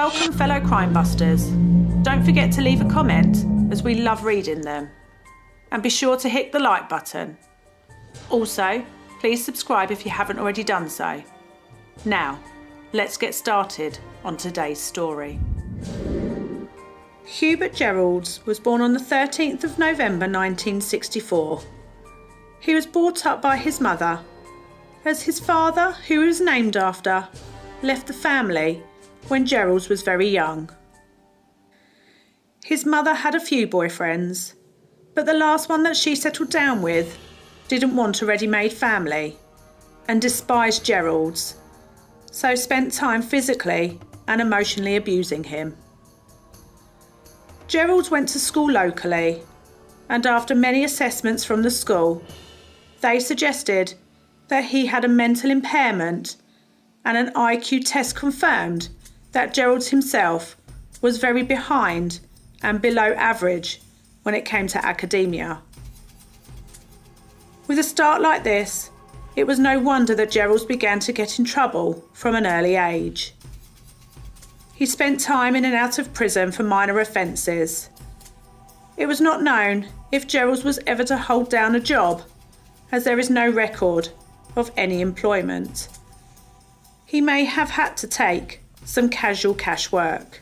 Welcome, fellow crime busters. Don't forget to leave a comment, as we love reading them. And be sure to hit the like button. Also, please subscribe if you haven't already done so. Now, let's get started on today's story. Hubert Geralds was born on the 13th of November 1964. He was brought up by his mother, as his father, who he was named after, left the family when Geralds was very young. His mother had a few boyfriends, but the last one that she settled down with didn't want a ready-made family and despised Geralds, so spent time physically and emotionally abusing him. Geralds went to school locally, and after many assessments from the school, they suggested that he had a mental impairment, and an IQ test confirmed that Geralds himself was very behind and below average when it came to academia. With a start like this, it was no wonder that Geralds began to get in trouble from an early age. He spent time in and out of prison for minor offences. It was not known if Geralds was ever to hold down a job, as there is no record of any employment. He may have had to take some casual cash work.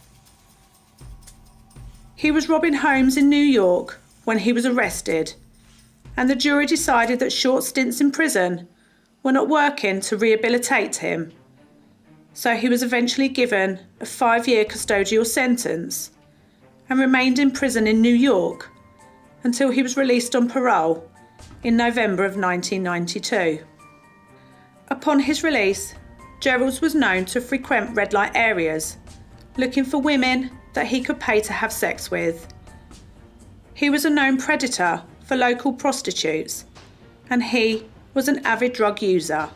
He was robbing homes in New York when he was arrested, and the jury decided that short stints in prison were not working to rehabilitate him. So he was eventually given a 5-year custodial sentence and remained in prison in New York until he was released on parole in November of 1992. Upon his release, Geralds was known to frequent red light areas, looking for women that he could pay to have sex with. He was a known predator for local prostitutes, and he was an avid drug user.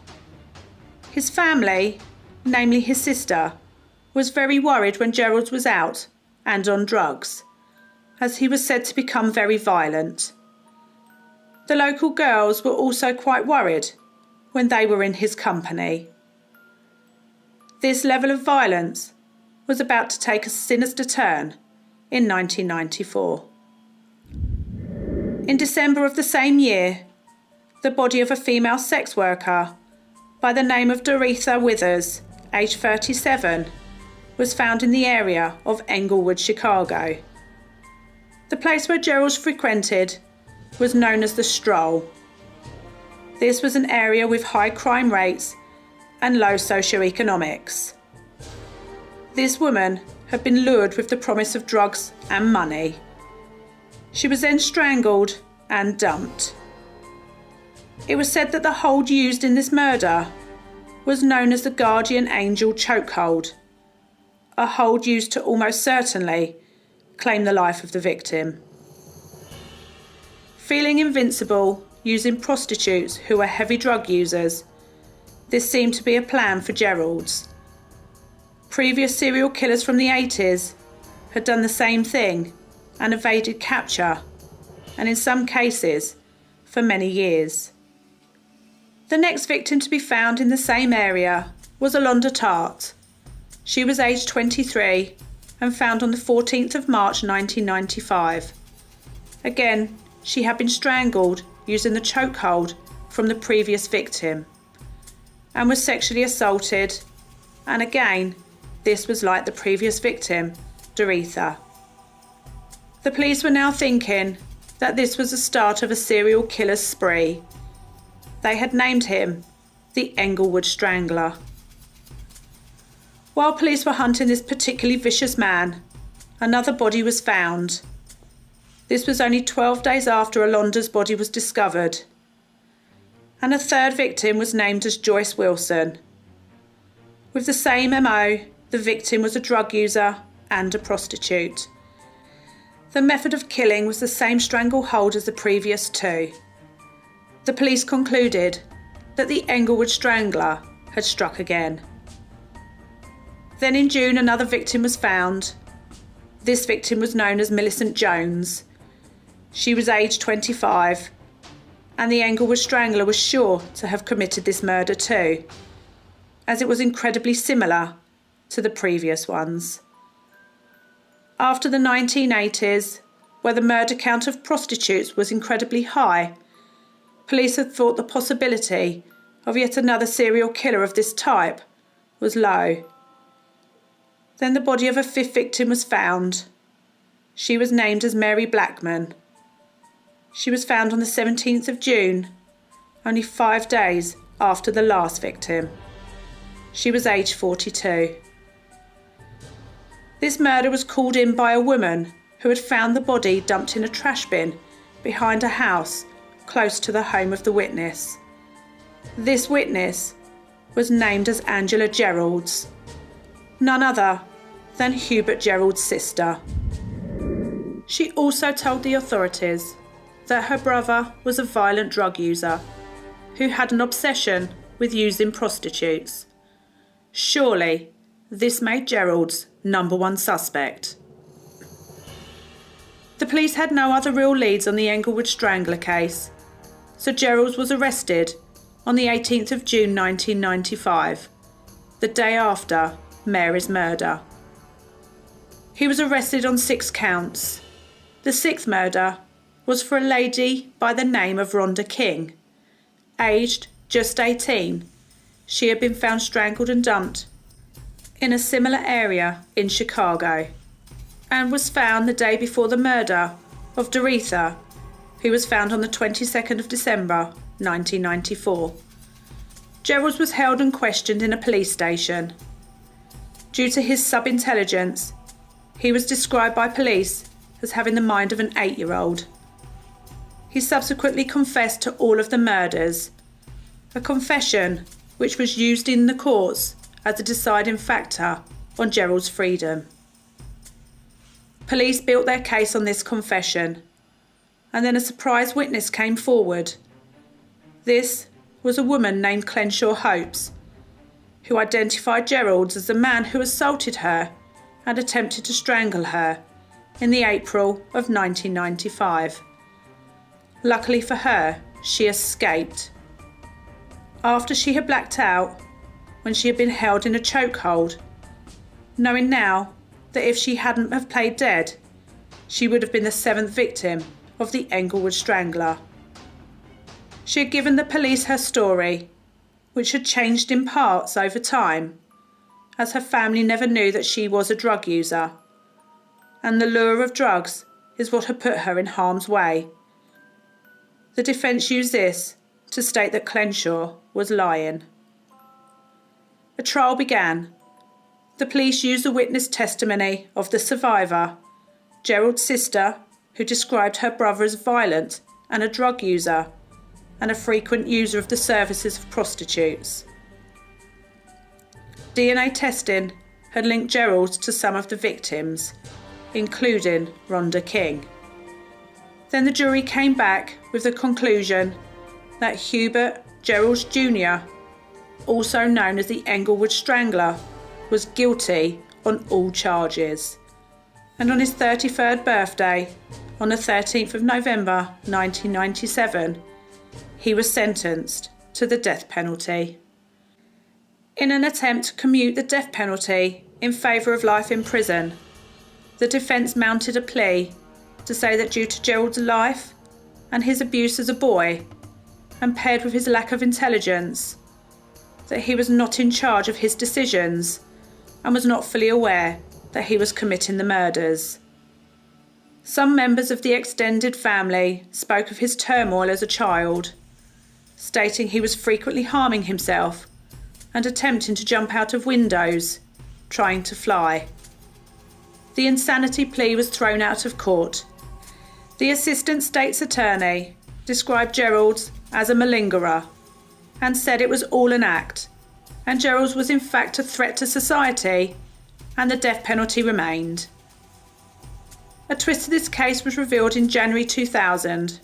His family, namely his sister, was very worried when Geralds was out and on drugs, as he was said to become very violent. The local girls were also quite worried when they were in his company. This level of violence was about to take a sinister turn in 1994. In December of the same year, the body of a female sex worker by the name of Doretha Withers, aged 37, was found in the area of Englewood, Chicago. The place where Geralds frequented was known as the Stroll. This was an area with high crime rates and low socioeconomics. This woman had been lured with the promise of drugs and money. She was then strangled and dumped. It was said that the hold used in this murder was known as the guardian angel chokehold, a hold used to almost certainly claim the life of the victim. Feeling invincible using prostitutes who were heavy drug users, this seemed to be a plan for Geralds. Previous serial killers from the 80s had done the same thing and evaded capture, and in some cases, for many years. The next victim to be found in the same area was Alonda Tart. She was aged 23 and found on the 14th of March 1995. Again, she had been strangled using the chokehold from the previous victim and was sexually assaulted, and again, this was like the previous victim, Doretha. The police were now thinking that this was the start of a serial killer's spree. They had named him the Englewood Strangler. While police were hunting this particularly vicious man, another body was found. This was only 12 days after Alonda's body was discovered, and a third victim was named as Joyce Wilson. With the same MO, the victim was a drug user and a prostitute. The method of killing was the same stranglehold as the previous two. The police concluded that the Englewood Strangler had struck again. Then in June, another victim was found. This victim was known as Millicent Jones. She was aged 25, and the Englewood Strangler was sure to have committed this murder too, as it was incredibly similar to the previous ones. After the 1980s, where the murder count of prostitutes was incredibly high, police had thought the possibility of yet another serial killer of this type was low. Then the body of a fifth victim was found. She was named as Mary Blackman. She was found on the 17th of June, only 5 days after the last victim. She was aged 42. This murder was called in by a woman who had found the body dumped in a trash bin behind a house close to the home of the witness. This witness was named as Angela Geralds, none other than Hubert Geralds' sister. She also told the authorities that her brother was a violent drug user who had an obsession with using prostitutes. Surely, this made Geralds number one suspect. The police had no other real leads on the Englewood Strangler case, so Geralds was arrested on the 18th of June 1995, the day after Mary's murder. He was arrested on 6 counts. The 6th murder was for a lady by the name of Rhonda King. Aged just 18, she had been found strangled and dumped in a similar area in Chicago, and was found the day before the murder of Doretha, who was found on the 22nd of December 1994. Geralds was held and questioned in a police station. Due to his sub-intelligence, he was described by police as having the mind of an 8-year-old. He subsequently confessed to all of the murders, a confession which was used in the courts as a deciding factor on Geralds' freedom. Police built their case on this confession, and then a surprise witness came forward. This was a woman named Clenshaw Hopes, who identified Geralds as the man who assaulted her and attempted to strangle her in the April of 1995. Luckily for her, she escaped. After she had blacked out, when she had been held in a chokehold, knowing now that if she hadn't have played dead, she would have been the 7th victim of the Englewood Strangler. She had given the police her story, which had changed in parts over time, as her family never knew that she was a drug user, and the lure of drugs is what had put her in harm's way. The defence used this to state that Clenshaw was lying. A trial began. The police used the witness testimony of the survivor, Geralds' sister, who described her brother as violent and a drug user, and a frequent user of the services of prostitutes. DNA testing had linked Geralds to some of the victims, including Rhonda King. Then the jury came back with the conclusion that Hubert Geralds Jr, also known as the Englewood Strangler, was guilty on all charges. And on his 33rd birthday, on the 13th of November 1997, he was sentenced to the death penalty. In an attempt to commute the death penalty in favour of life in prison, the defence mounted a plea to say that due to Geralds' life and his abuse as a boy, and paired with his lack of intelligence, that he was not in charge of his decisions and was not fully aware that he was committing the murders. Some members of the extended family spoke of his turmoil as a child, stating he was frequently harming himself and attempting to jump out of windows, trying to fly. The insanity plea was thrown out of court. The Assistant State's Attorney described Geralds as a malingerer and said it was all an act, and Geralds was in fact a threat to society, and the death penalty remained. A twist to this case was revealed in January 2000.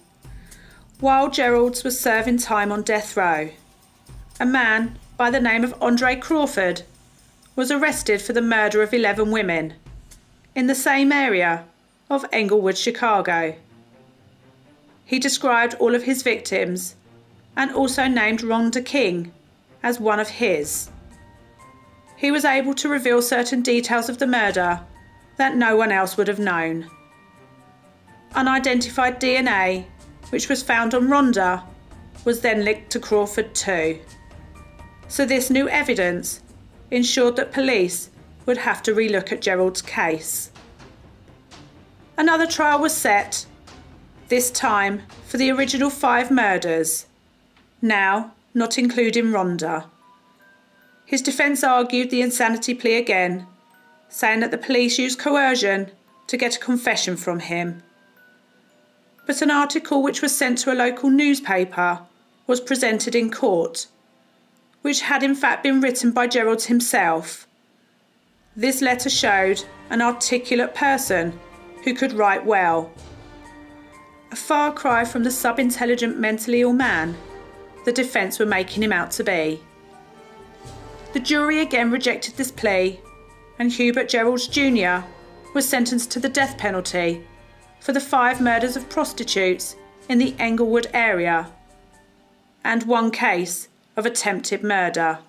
While Geralds was serving time on death row, a man by the name of Andre Crawford was arrested for the murder of 11 women in the same area of Englewood, Chicago. He described all of his victims and also named Rhonda King as one of his. He was able to reveal certain details of the murder that no one else would have known. Unidentified DNA, which was found on Rhonda, was then linked to Crawford too. So this new evidence ensured that police would have to relook at Gerald's case. Another trial was set, this time for the original 5 murders, now not including Rhonda. His defence argued the insanity plea again, saying that the police used coercion to get a confession from him. But an article which was sent to a local newspaper was presented in court, which had in fact been written by Geralds himself. This letter showed an articulate person who could write well. A far cry from the sub-intelligent mentally ill man the defence were making him out to be. The jury again rejected this plea, and Hubert Geralds Jr was sentenced to the death penalty for the 5 murders of prostitutes in the Englewood area and 1 case of attempted murder.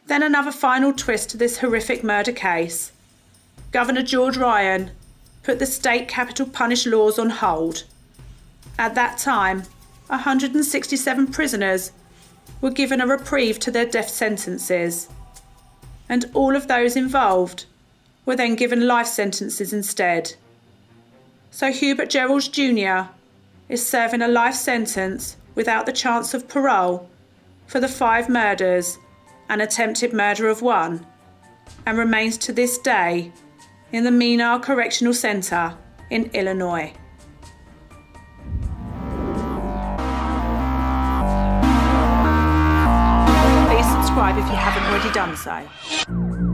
Then another final twist to this horrific murder case. Governor George Ryan put the state capital punish laws on hold. At that time, 167 prisoners were given a reprieve to their death sentences, and all of those involved were then given life sentences instead. So Hubert Geralds Jr is serving a life sentence without the chance of parole for the 5 murders and attempted murder of 1, and remains to this day in the Menard Correctional Center in Illinois. Please subscribe if you haven't already done so.